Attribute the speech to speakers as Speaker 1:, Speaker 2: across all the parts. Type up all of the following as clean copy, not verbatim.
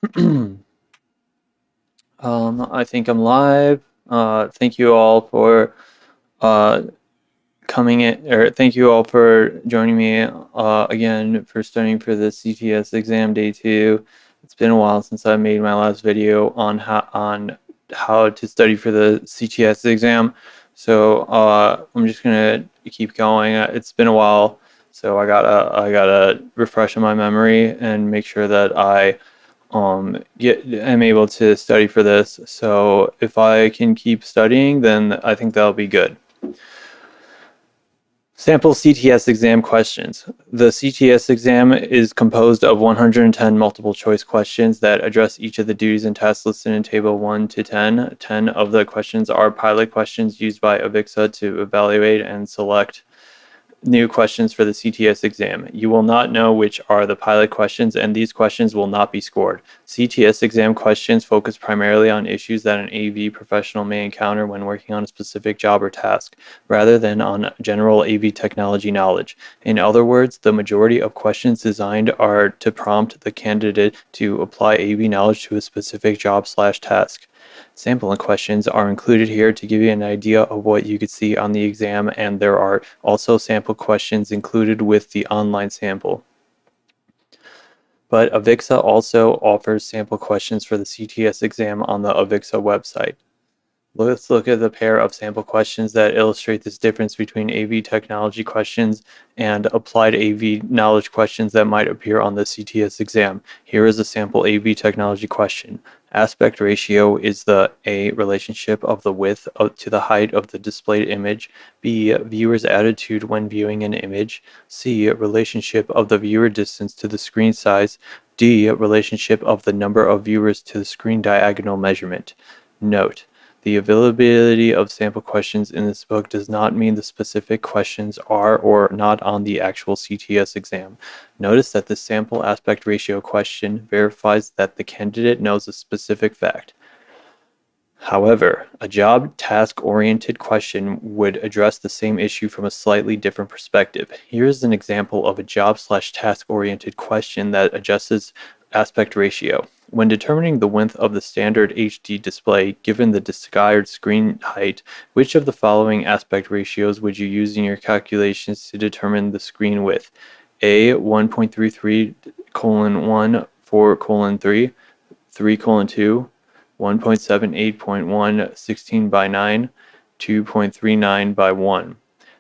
Speaker 1: I think I'm live. Thank you all for uh, coming in, or thank you all for joining me again for studying for the CTS exam day 2. It's been a while since I made my last video on how to study for the CTS exam. So I'm just gonna keep going. It's been a while, so I gotta refresh my memory and make sure that I'm able to study for this. So if I can keep studying, then I think that'll be good. Sample CTS exam questions. The CTS exam is composed of 110 multiple choice questions that address each of the duties and tasks listed in table 1 to 10. 10 of the questions are pilot questions used by AVIXA to evaluate and select new questions for the CTS exam. You will not know which are the pilot questions, and these questions will not be scored. CTS exam questions focus primarily on issues that an AV professional may encounter when working on a specific job or task, rather than on general AV technology knowledge. In other words, the majority of questions designed are to prompt the candidate to apply AV knowledge to a specific job/task. Sampling questions are included here to give you an idea of what you could see on the exam, and there are also sample questions included with the online sample. But AVIXA also offers sample questions for the CTS exam on the AVIXA website. Let's look at the pair of sample questions that illustrate this difference between AV technology questions and applied AV knowledge questions that might appear on the CTS exam. Here is a sample AV technology question. Aspect ratio is the A, relationship of the width to the height of the displayed image, B, viewer's attitude when viewing an image, C, relationship of the viewer distance to the screen size, D, relationship of the number of viewers to the screen diagonal measurement. Note: the availability of sample questions in this book does not mean the specific questions are or not on the actual CTS exam. Notice that the sample aspect ratio question verifies that the candidate knows a specific fact. However, a job task-oriented question would address the same issue from a slightly different perspective. Here is an example of a job/task-oriented question that adjusts aspect ratio. When determining the width of the standard HD display, given the desired screen height, which of the following aspect ratios would you use in your calculations to determine the screen width? A, 1.33:1, 4:3, 3:2, 1.78.1, 16:9, 2.39:1.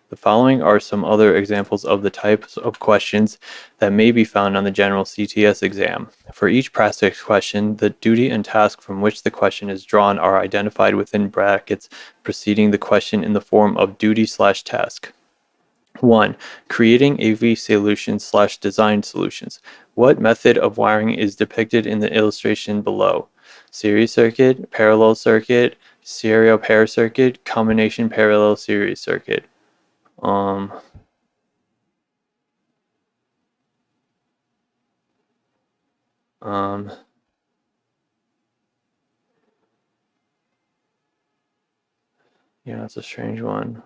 Speaker 1: The following are some other examples of the types of questions that may be found on the general CTS exam. For each practice question, the duty and task from which the question is drawn are identified within brackets preceding the question in the form of duty/task. 1. Creating AV solutions/design solutions. What method of wiring is depicted in the illustration below? Series circuit, parallel circuit, serial pair circuit, combination parallel series circuit. Um, um, yeah, it's a strange one.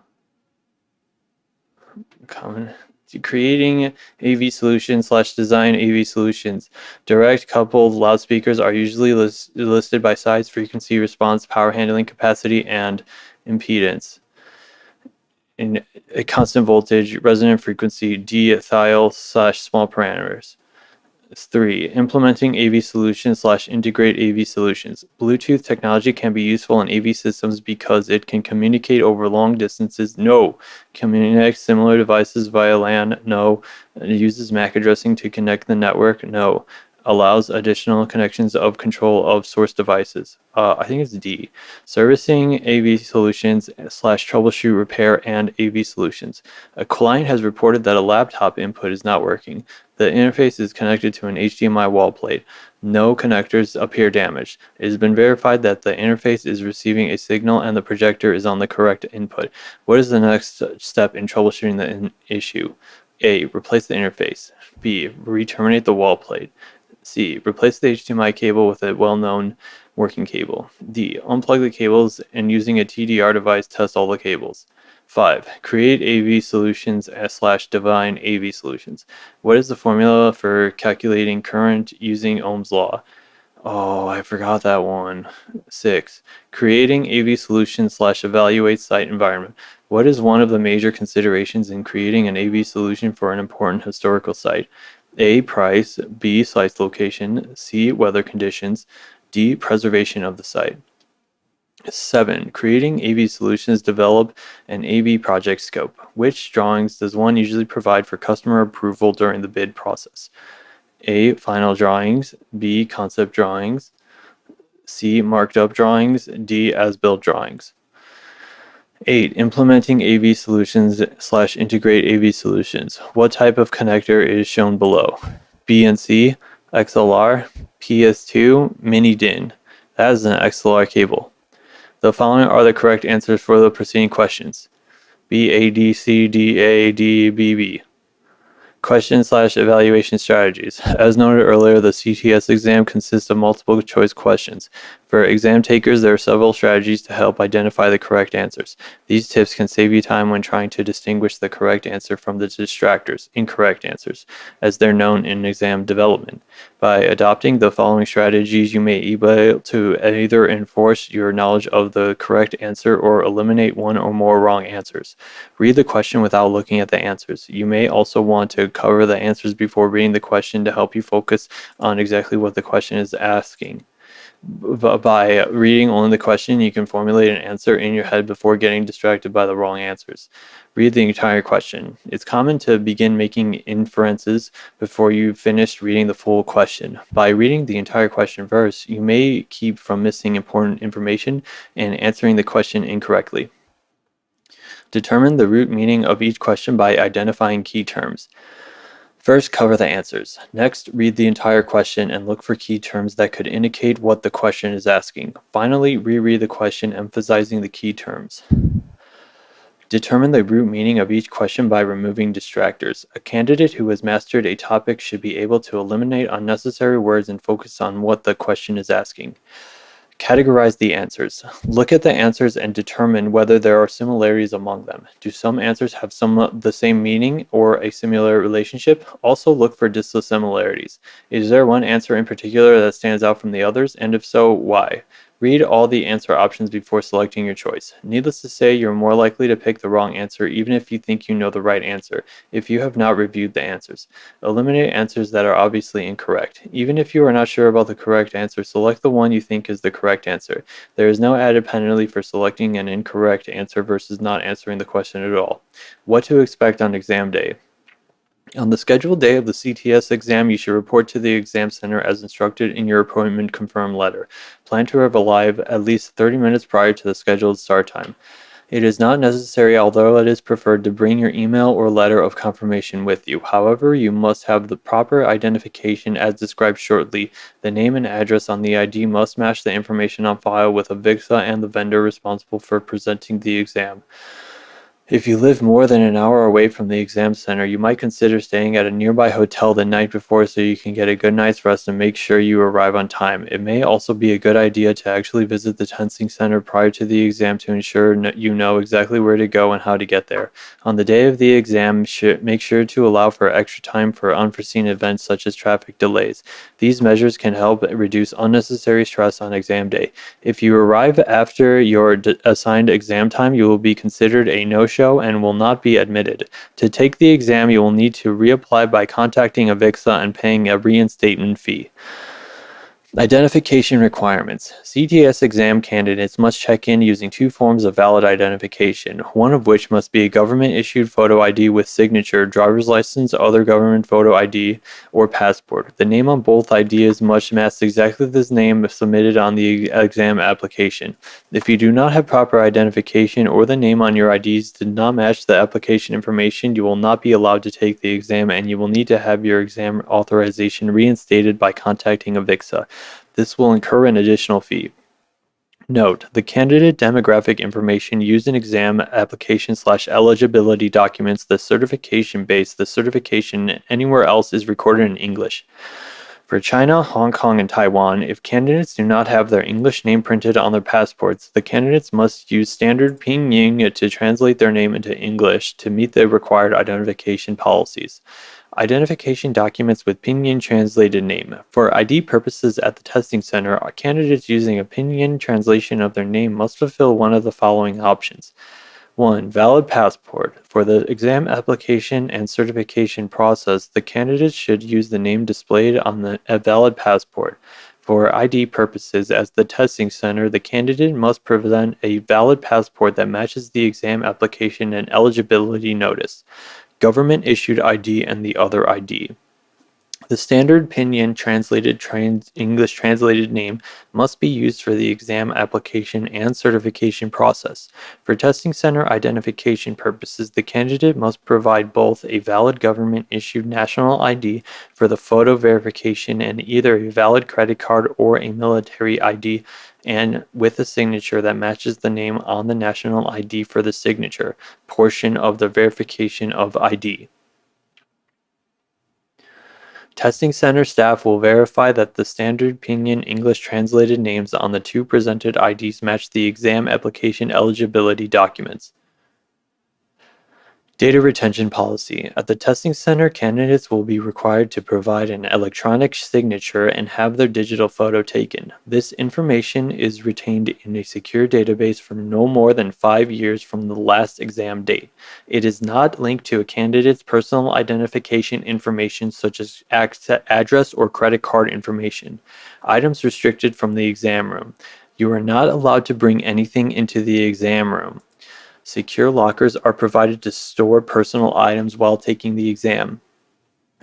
Speaker 1: Common. Creating AV solutions/design AV solutions. Direct coupled loudspeakers are usually listed by size, frequency, response, power handling capacity, and impedance. In a constant voltage, resonant frequency, diethyl/small parameters. 3. Implementing AV solutions/integrate AV solutions. Bluetooth technology can be useful in AV systems because it can communicate over long distances. No. Communicate similar devices via LAN. No. It uses MAC addressing to connect the network. No. Allows additional connections of control of source devices. I think it's D. Servicing AV solutions/troubleshoot repair and AV solutions. A client has reported that a laptop input is not working. The interface is connected to an HDMI wall plate. No connectors appear damaged. It has been verified that the interface is receiving a signal and the projector is on the correct input. What is the next step in troubleshooting the issue? A. Replace the interface. B. Re-terminate the wall plate. C. Replace the HDMI cable with a well-known working cable. D. Unplug the cables and using a TDR device test all the cables. 5. Create AV solutions/divine AV solutions. What is the formula for calculating current using Ohm's law? Oh, I forgot that one. 6. Creating AV solution / evaluate site environment. What is one of the major considerations in creating an AV solution for an important historical site? A. Price. B. Site location. C. Weather conditions. D. Preservation of the site. 7. Creating AV solutions. Develop an AV project scope. Which drawings does one usually provide for customer approval during the bid process? A. Final drawings. B. Concept drawings. C. Marked up drawings. D. As-built drawings. 8. Implementing AV solutions / integrate AV solutions. What type of connector is shown below? BNC, XLR, PS2, mini DIN. That is an XLR cable. The following are the correct answers for the preceding questions. B, A, D, C, D, A, D, B, B. Question / evaluation strategies. As noted earlier, the CTS exam consists of multiple choice questions. For exam takers, there are several strategies to help identify the correct answers. These tips can save you time when trying to distinguish the correct answer from the distractors, incorrect answers, as they're known in exam development. By adopting the following strategies, you may be able to either enforce your knowledge of the correct answer or eliminate one or more wrong answers. Read the question without looking at the answers. You may also want to cover the answers before reading the question to help you focus on exactly what the question is asking. By reading only the question, you can formulate an answer in your head before getting distracted by the wrong answers. Read the entire question. It's common to begin making inferences before you've finished reading the full question. By reading the entire question first, you may keep from missing important information and answering the question incorrectly. Determine the root meaning of each question by identifying key terms. First, cover the answers. Next, read the entire question and look for key terms that could indicate what the question is asking. Finally, reread the question, emphasizing the key terms. Determine the root meaning of each question by removing distractors. A candidate who has mastered a topic should be able to eliminate unnecessary words and focus on what the question is asking. Categorize the answers. Look at the answers and determine whether there are similarities among them. Do some answers have the same meaning or a similar relationship? Also look for dissimilarities. Is there one answer in particular that stands out from the others? And if so, why? Read all the answer options before selecting your choice. Needless to say, you're more likely to pick the wrong answer even if you think you know the right answer, if you have not reviewed the answers. Eliminate answers that are obviously incorrect. Even if you are not sure about the correct answer, select the one you think is the correct answer. There is no added penalty for selecting an incorrect answer versus not answering the question at all. What to expect on exam day. On the scheduled day of the CTS exam, you should report to the exam center as instructed in your appointment confirm letter. Plan to arrive at least 30 minutes prior to the scheduled start time. It is not necessary, although it is preferred, to bring your email or letter of confirmation with you. However, you must have the proper identification as described shortly. The name and address on the ID must match the information on file with AVIXA and the vendor responsible for presenting the exam. If you live more than an hour away from the exam center, you might consider staying at a nearby hotel the night before so you can get a good night's rest and make sure you arrive on time. It may also be a good idea to actually visit the testing center prior to the exam to ensure you know exactly where to go and how to get there. On the day of the exam, make sure to allow for extra time for unforeseen events such as traffic delays. These measures can help reduce unnecessary stress on exam day. If you arrive after your assigned exam time, you will be considered a no-show and will not be admitted. To take the exam, you will need to reapply by contacting AVIXA and paying a reinstatement fee. Identification requirements. CTS exam candidates must check in using two forms of valid identification, one of which must be a government-issued photo ID with signature, driver's license, other government photo ID, or passport. The name on both IDs must match exactly the name submitted on the exam application. If you do not have proper identification or the name on your IDs did not match the application information, you will not be allowed to take the exam and you will need to have your exam authorization reinstated by contacting AVIXA. This will incur an additional fee. Note: the candidate demographic information used in exam application / eligibility documents, the certification base, the certification anywhere else is recorded in English. For China, Hong Kong, and Taiwan, if candidates do not have their English name printed on their passports, the candidates must use standard pinyin to translate their name into English to meet the required identification policies. Identification documents with Pinyin translated name. For ID purposes at the testing center, candidates using a Pinyin translation of their name must fulfill one of the following options. 1. Valid passport. For the exam application and certification process, the candidate should use the name displayed on a valid passport. For ID purposes as the testing center, the candidate must present a valid passport that matches the exam application and eligibility notice, government issued ID, and the other ID. The standard Pinyin English translated name must be used for the exam application and certification process. For testing center identification purposes, the candidate must provide both a valid government issued national ID for the photo verification and either a valid credit card or a military ID, and with a signature that matches the name on the national ID for the signature portion of the verification of ID. Testing center staff will verify that the standard Pinyin English translated names on the two presented IDs match the exam application eligibility documents. Data retention policy. At the testing center, candidates will be required to provide an electronic signature and have their digital photo taken. This information is retained in a secure database for no more than 5 years from the last exam date. It is not linked to a candidate's personal identification information such as address or credit card information. Items restricted from the exam room. You are not allowed to bring anything into the exam room. Secure lockers are provided to store personal items while taking the exam.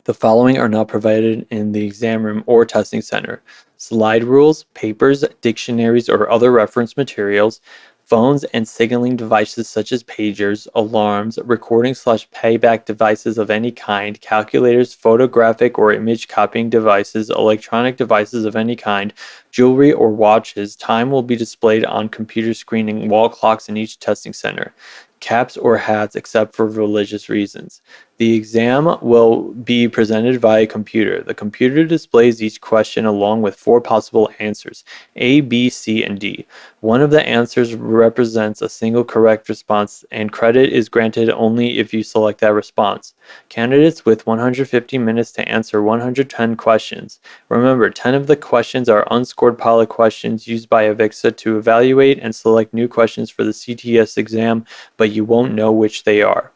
Speaker 1: The following are not provided in the exam room or testing center: slide rules, papers, dictionaries, or other reference materials, phones and signaling devices such as pagers, alarms, recording/playback devices of any kind, calculators, photographic or image copying devices, electronic devices of any kind, jewelry or watches. Time will be displayed on computer screen and wall clocks in each testing center. Caps or hats except for religious reasons. The exam will be presented via computer. The computer displays each question along with 4 possible answers, A, B, C, and D. One of the answers represents a single correct response, and credit is granted only if you select that response. Candidates with 150 minutes to answer 110 questions. Remember, 10 of the questions are unscored pilot questions used by Avixa to evaluate and select new questions for the CTS exam, but you won't know which they are.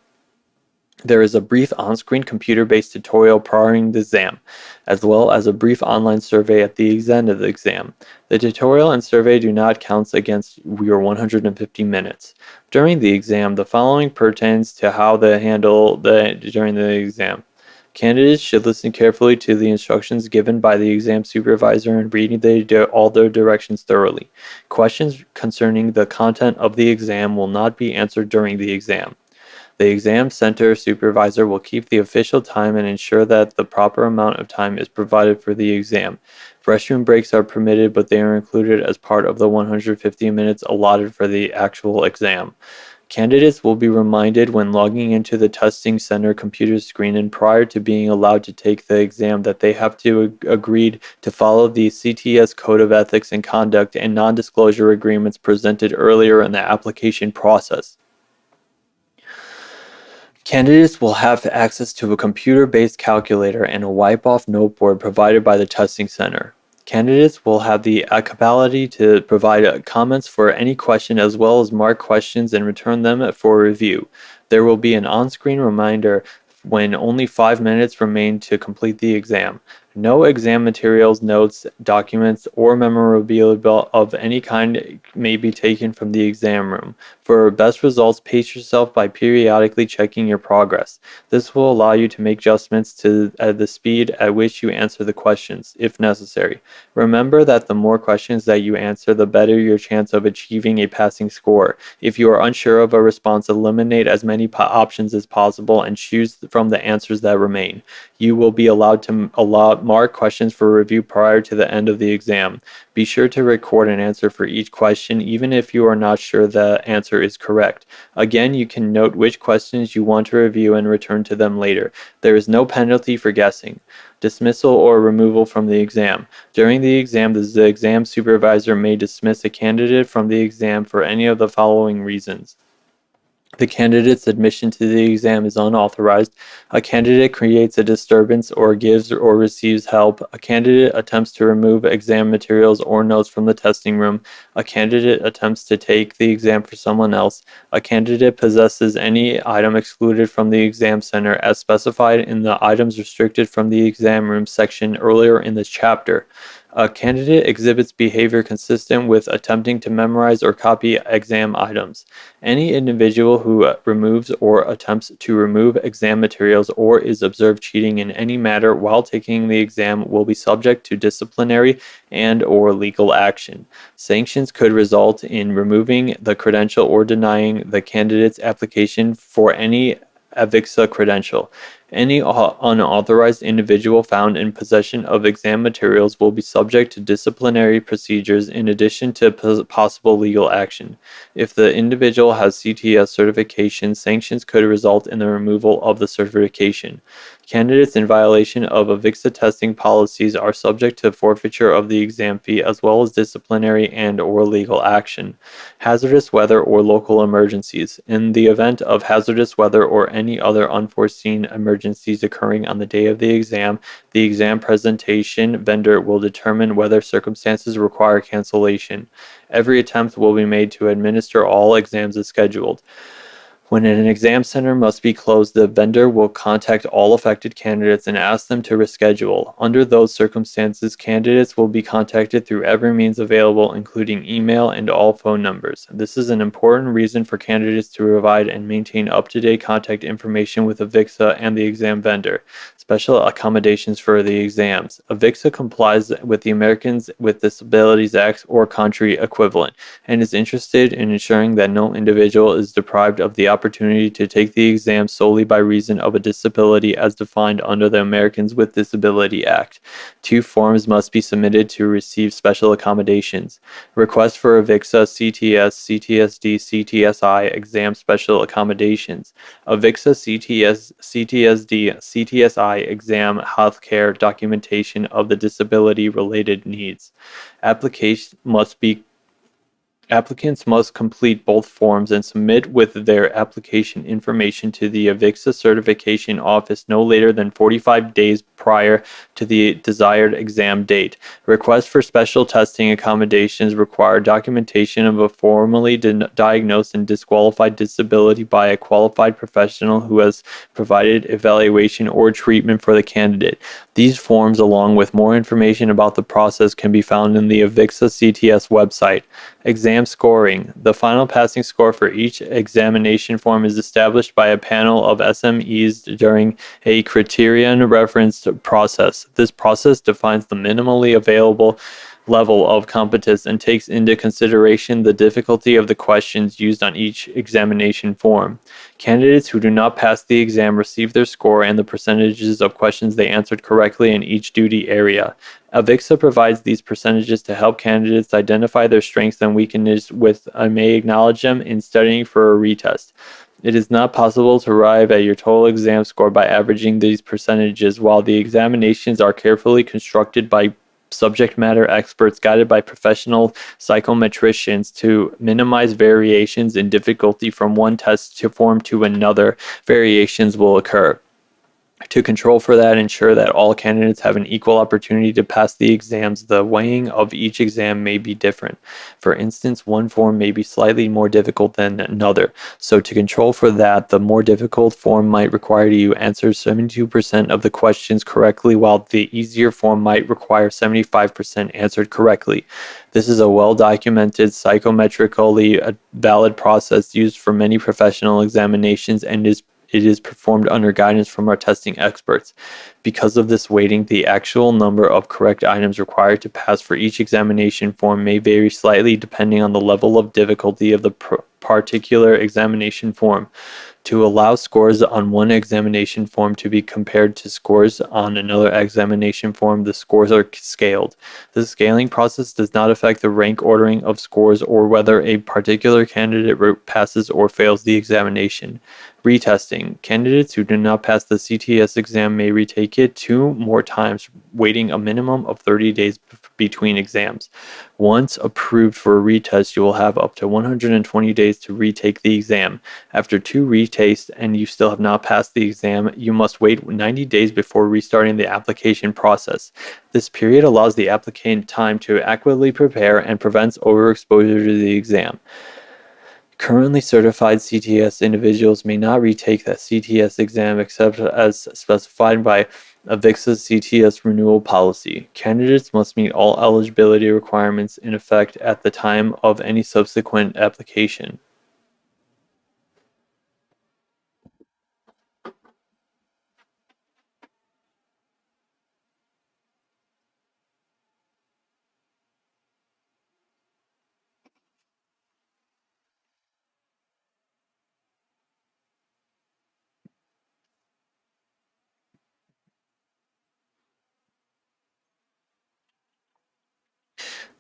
Speaker 1: There is a brief on-screen computer-based tutorial prior to the exam, as well as a brief online survey at the end of the exam. The tutorial and survey do not count against your 150 minutes. During the exam, the following pertains to how to handle during the exam. Candidates should listen carefully to the instructions given by the exam supervisor and read all their directions thoroughly. Questions concerning the content of the exam will not be answered during the exam. The exam center supervisor will keep the official time and ensure that the proper amount of time is provided for the exam. Restroom breaks are permitted, but they are included as part of the 150 minutes allotted for the actual exam. Candidates will be reminded when logging into the testing center computer screen and prior to being allowed to take the exam that they have to agree to follow the CTS Code of Ethics and Conduct and non-disclosure agreements presented earlier in the application process. Candidates will have access to a computer-based calculator and a wipe-off noteboard provided by the testing center. Candidates will have the capability to provide comments for any question as well as mark questions and return them for review. There will be an on-screen reminder when only 5 minutes remain to complete the exam. No exam materials, notes, documents, or memorabilia of any kind may be taken from the exam room. For best results, pace yourself by periodically checking your progress. This will allow you to make adjustments to the speed at which you answer the questions, if necessary. Remember that the more questions that you answer, the better your chance of achieving a passing score. If you are unsure of a response, eliminate as many options as possible and choose from the answers that remain. You will be allowed to mark questions for review prior to the end of the exam. Be sure to record an answer for each question, even if you are not sure the answer is correct. Again, you can note which questions you want to review and return to them later. There is no penalty for guessing. Dismissal or removal from the exam. During the exam, the exam supervisor may dismiss a candidate from the exam for any of the following reasons. The candidate's admission to the exam is unauthorized. A candidate creates a disturbance or gives or receives help. A candidate attempts to remove exam materials or notes from the testing room. A candidate attempts to take the exam for someone else. A candidate possesses any item excluded from the exam center as specified in the items restricted from the exam room section earlier in this chapter. A candidate exhibits behavior consistent with attempting to memorize or copy exam items. Any individual who removes or attempts to remove exam materials or is observed cheating in any matter while taking the exam will be subject to disciplinary and/or legal action. Sanctions could result in removing the credential or denying the candidate's application for any AVIXA credential. Any unauthorized individual found in possession of exam materials will be subject to disciplinary procedures in addition to possible legal action. If the individual has CTS certification, sanctions could result in the removal of the certification. Candidates in violation of AVIXA testing policies are subject to forfeiture of the exam fee as well as disciplinary and/or legal action. Hazardous weather or local emergencies. In the event of hazardous weather or any other unforeseen emergencies occurring on the day of the exam presentation vendor will determine whether circumstances require cancellation. Every attempt will be made to administer all exams as scheduled. When an exam center must be closed, the vendor will contact all affected candidates and ask them to reschedule. Under those circumstances, candidates will be contacted through every means available, including email and all phone numbers. This is an important reason for candidates to provide and maintain up-to-date contact information with AVIXA and the exam vendor. Special accommodations for the exams. AVIXA complies with the Americans with Disabilities Act or country equivalent and is interested in ensuring that no individual is deprived of the opportunity to take the exam solely by reason of a disability as defined under the Americans with Disability Act. 2 forms must be submitted to receive special accommodations. Request for AVIXA, CTS, CTSD, CTSI exam special accommodations. AVIXA, CTS, CTSD, CTSI exam healthcare documentation of the disability-related needs. Applicants must complete both forms and submit with their application information to the AVIXA certification office no later than 45 days prior to the desired exam date. Requests for special testing accommodations require documentation of a formally diagnosed and disqualified disability by a qualified professional who has provided evaluation or treatment for the candidate. These forms, along with more information about the process, can be found in the AVIXA CTS website. Exam scoring. The final passing score for each examination form is established by a panel of SMEs during a criterion reference process. This process defines the minimally available level of competence and takes into consideration the difficulty of the questions used on each examination form. Candidates who do not pass the exam receive their score and the percentages of questions they answered correctly in each duty area. AVIXA provides these percentages to help candidates identify their strengths and weaknesses with may acknowledge them in studying for a retest. It is not possible to arrive at your total exam score by averaging these percentages. While the examinations are carefully constructed by subject matter experts guided by professional psychometricians to minimize variations in difficulty from one test to form to another, variations will occur. To control for that, ensure that all candidates have an equal opportunity to pass the exams. The weighing of each exam may be different. For instance, one form may be slightly more difficult than another. So to control for that, the more difficult form might require you answer 72% of the questions correctly, while the easier form might require 75% answered correctly. This is a well-documented, psychometrically valid process used for many professional examinations and it is performed under guidance from our testing experts. Because of this weighting, the actual number of correct items required to pass for each examination form may vary slightly depending on the level of difficulty of the particular examination form. To allow scores on one examination form to be compared to scores on another examination form, the scores are scaled. The scaling process does not affect the rank ordering of scores or whether a particular candidate passes or fails the examination. Retesting. Candidates who do not pass the CTS exam may retake it 2 more times, waiting a minimum of 30 days between exams. Once approved for a retest, you will have up to 120 days to retake the exam. After 2 retastes and you still have not passed the exam, you must wait 90 days before restarting the application process. This period allows the applicant time to adequately prepare and prevents overexposure to the exam. Currently certified CTS individuals may not retake the CTS exam except as specified by AVIXA's CTS renewal policy. Candidates must meet all eligibility requirements in effect at the time of any subsequent application.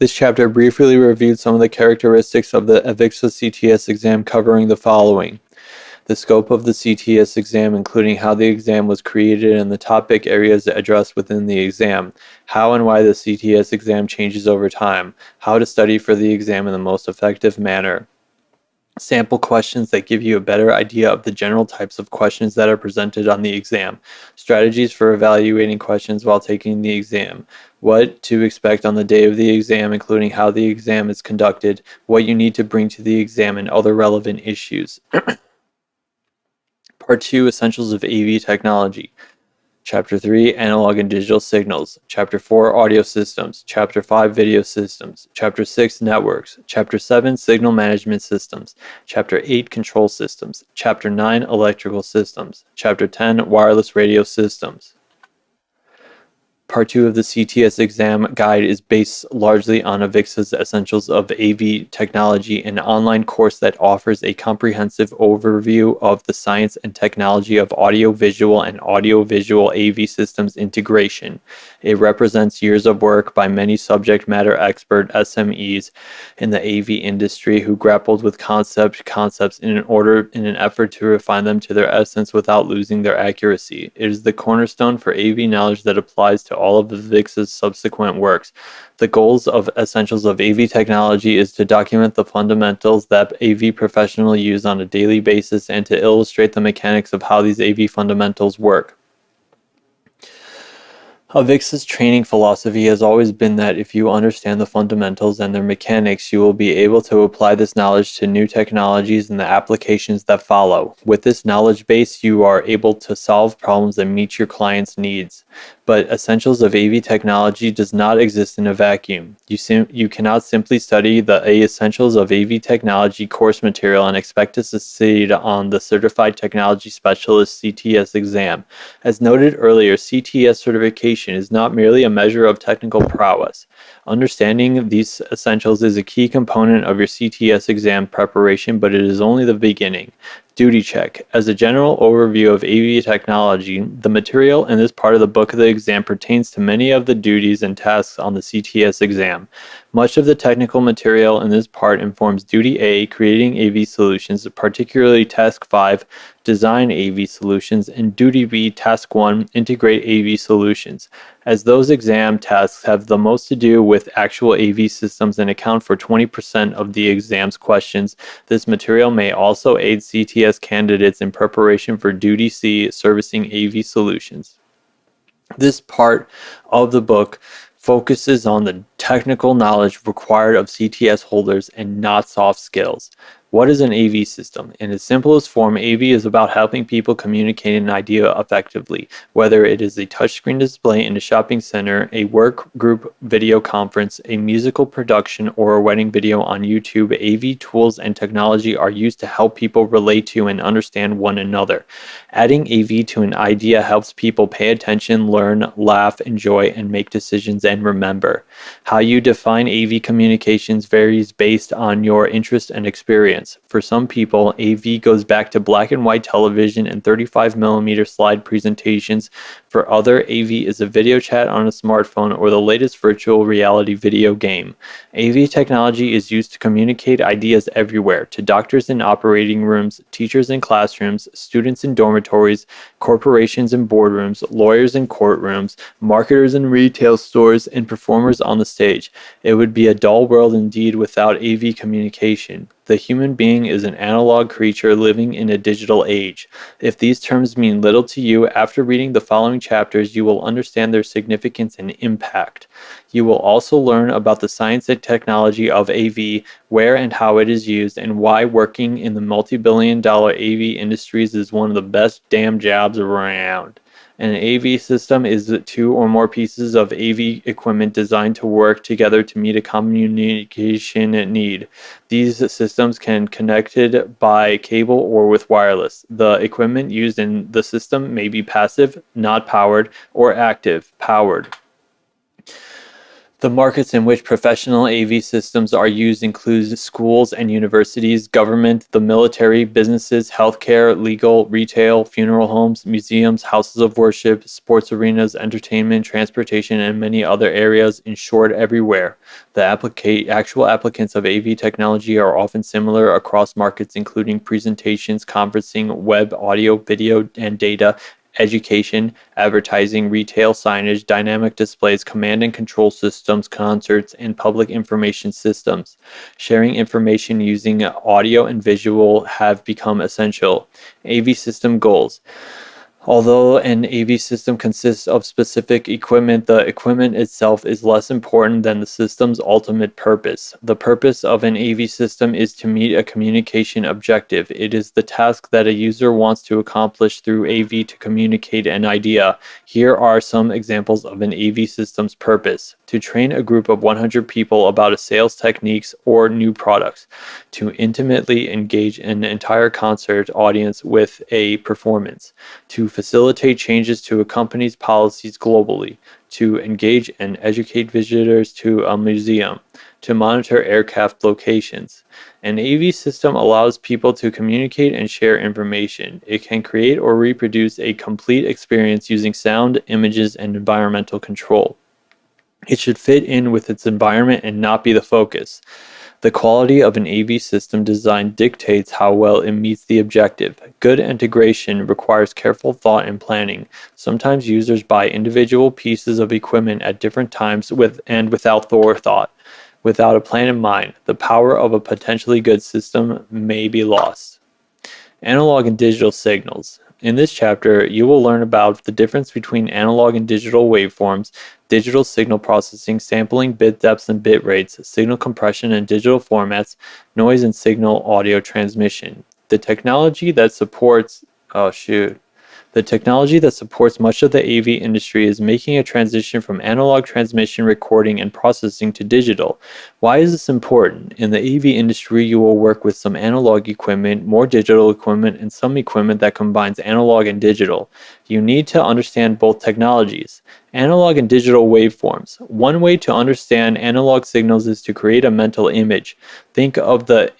Speaker 1: This chapter briefly reviewed some of the characteristics of the AVIXA CTS exam, covering the following: the scope of the CTS exam, including how the exam was created and the topic areas addressed within the exam, how and why the CTS exam changes over time, how to study for the exam in the most effective manner, sample questions that give you a better idea of the general types of questions that are presented on the exam, strategies for evaluating questions while taking the exam, what to expect on the day of the exam, including how the exam is conducted, what you need to bring to the exam, and other relevant issues. Part 2, Essentials of AV Technology. Chapter 3, Analog and Digital Signals. Chapter 4, Audio Systems. Chapter 5, Video Systems. Chapter 6, Networks. Chapter 7, Signal Management Systems. Chapter 8, Control Systems. Chapter 9, Electrical Systems. Chapter 10, Wireless Radio Systems. Part 2 of the CTS exam guide is based largely on AVIXA's Essentials of AV Technology, an online course that offers a comprehensive overview of the science and technology of audiovisual and audiovisual AV systems integration. It represents years of work by many subject matter expert SMEs in the AV industry who grappled with concepts in an effort to refine them to their essence without losing their accuracy. It is the cornerstone for AV knowledge that applies to all of AVIXA's subsequent works. The goals of Essentials of AV Technology is to document the fundamentals that AV professionals use on a daily basis and to illustrate the mechanics of how these AV fundamentals work. AVIXA's training philosophy has always been that if you understand the fundamentals and their mechanics, you will be able to apply this knowledge to new technologies and the applications that follow. With this knowledge base, you are able to solve problems and meet your clients' needs. But Essentials of AV Technology does not exist in a vacuum. You cannot simply study the Essentials of AV Technology course material and expect to succeed on the Certified Technology Specialist CTS exam. As noted earlier, CTS certification is not merely a measure of technical prowess. Understanding these essentials is a key component of your CTS exam preparation, but it is only the beginning. Duty check. As a general overview of AV technology, the material in this part of the book of the exam pertains to many of the duties and tasks on the CTS exam. Much of the technical material in this part informs Duty A, creating AV solutions, particularly Task 5, design AV solutions, and Duty B, Task 1, integrate AV solutions. As those exam tasks have the most to do with actual AV systems and account for 20% of the exam's questions, this material may also aid CTS candidates in preparation for Duty C, servicing AV solutions. This part of the book focuses on the technical knowledge required of CTS holders and not soft skills. What is an AV system? In its simplest form, AV is about helping people communicate an idea effectively, whether it is a touchscreen display in a shopping center, a work group video conference, a musical production, or a wedding video on YouTube. AV tools and technology are used to help people relate to and understand one another. Adding AV to an idea helps people pay attention, learn, laugh, enjoy, and make decisions and remember. How you define AV communications varies based on your interest and experience. experience. For some people, AV goes back to black and white television and 35mm slide presentations. For other, AV is a video chat on a smartphone or the latest virtual reality video game. AV technology is used to communicate ideas everywhere, to doctors in operating rooms, teachers in classrooms, students in dormitories, corporations in boardrooms, lawyers in courtrooms, marketers in retail stores, and performers on the stage. It would be a dull world indeed without AV communication. The human being is an analog creature living in a digital age. If these terms mean little to you, after reading the following chapters, you will understand their significance and impact. You will also learn about the science and technology of AV, where and how it is used, and why working in the multi-billion-dollar AV industries is one of the best damn jobs around. An AV system is two or more pieces of AV equipment designed to work together to meet a communication need. These systems can connected by cable or with wireless. The equipment used in the system may be passive, not powered, or active, powered. The markets in which professional AV systems are used include schools and universities, government, the military, businesses, healthcare, legal, retail, funeral homes, museums, houses of worship, sports arenas, entertainment, transportation, and many other areas, in short, everywhere. The actual applicants of AV technology are often similar across markets, including presentations, conferencing, web, audio, video, and data, education, advertising, retail, signage, dynamic displays, command and control systems, concerts, and public information systems. Sharing information using audio and visual have become essential. AV system goals. Although an AV system consists of specific equipment, the equipment itself is less important than the system's ultimate purpose. The purpose of an AV system is to meet a communication objective. It is the task that a user wants to accomplish through AV to communicate an idea. Here are some examples of an AV system's purpose: to train a group of 100 people about a sales techniques or new products, to intimately engage an entire concert audience with a performance, to facilitate changes to a company's policies globally, to engage and educate visitors to a museum, to monitor aircraft locations. An AV system allows people to communicate and share information. It can create or reproduce a complete experience using sound, images, and environmental control. It should fit in with its environment and not be the focus. The quality of an AV system design dictates how well it meets the objective. Good integration requires careful thought and planning. Sometimes users buy individual pieces of equipment at different times without forethought. Without a plan in mind, the power of a potentially good system may be lost. Analog and digital signals. In this chapter, you will learn about the difference between analog and digital waveforms, digital signal processing, sampling, bit depths and bit rates, signal compression and digital formats, noise and signal audio transmission. The technology that supports much of the AV industry is making a transition from analog transmission, recording, and processing to digital. Why is this important? In the AV industry, you will work with some analog equipment, more digital equipment, and some equipment that combines analog and digital. You need to understand both technologies. Analog and digital waveforms. One way to understand analog signals is to create a mental image. Think of the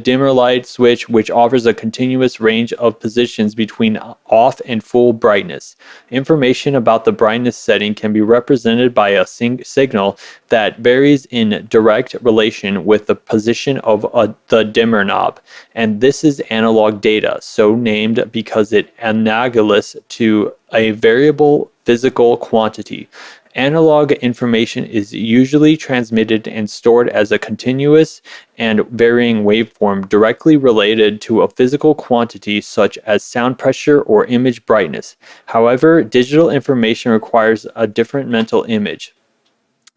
Speaker 1: dimmer light switch, which offers a continuous range of positions between off and full brightness. Information about the brightness setting can be represented by a signal that varies in direct relation with the position of the dimmer knob. And this is analog data, so named because it analogous to a variable physical quantity. Analog information is usually transmitted and stored as a continuous and varying waveform directly related to a physical quantity such as sound pressure or image brightness. However, digital information requires a different mental image.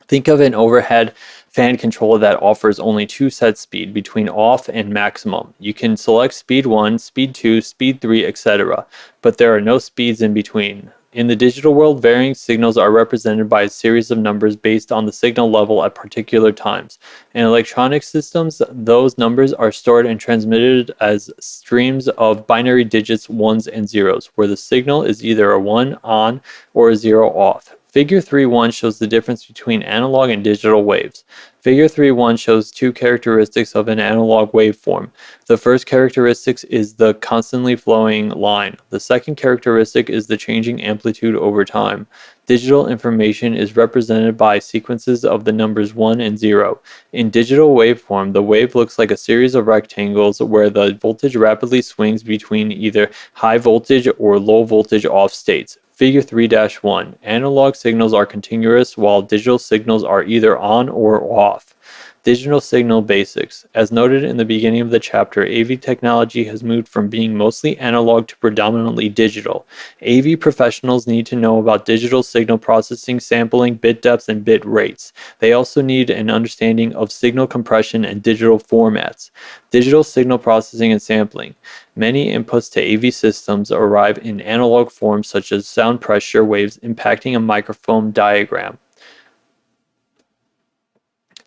Speaker 1: Think of an overhead fan controller that offers only two set speed between off and maximum. You can select speed 1, speed 2, speed 3, etc., but there are no speeds in between. In the digital world, varying signals are represented by a series of numbers based on the signal level at particular times. In electronic systems, those numbers are stored and transmitted as streams of binary digits, ones and zeros, where the signal is either a 1 on or a 0 off. Figure 3.1 shows the difference between analog and digital waves. Figure 3.1 shows two characteristics of an analog waveform. The first characteristic is the constantly flowing line. The second characteristic is the changing amplitude over time. Digital information is represented by sequences of the numbers 1 and 0. In digital waveform, the wave looks like a series of rectangles where the voltage rapidly swings between either high voltage or low voltage off states. Figure 3-1. Analog signals are continuous while digital signals are either on or off. Digital signal basics. As noted in the beginning of the chapter, AV technology has moved from being mostly analog to predominantly digital. AV professionals need to know about digital signal processing, sampling, bit depths, and bit rates. They also need an understanding of signal compression and digital formats. Digital signal processing and sampling. Many inputs to AV systems arrive in analog forms such as sound pressure waves impacting a microphone diagram.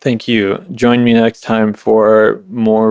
Speaker 1: Thank you. Join me next time for more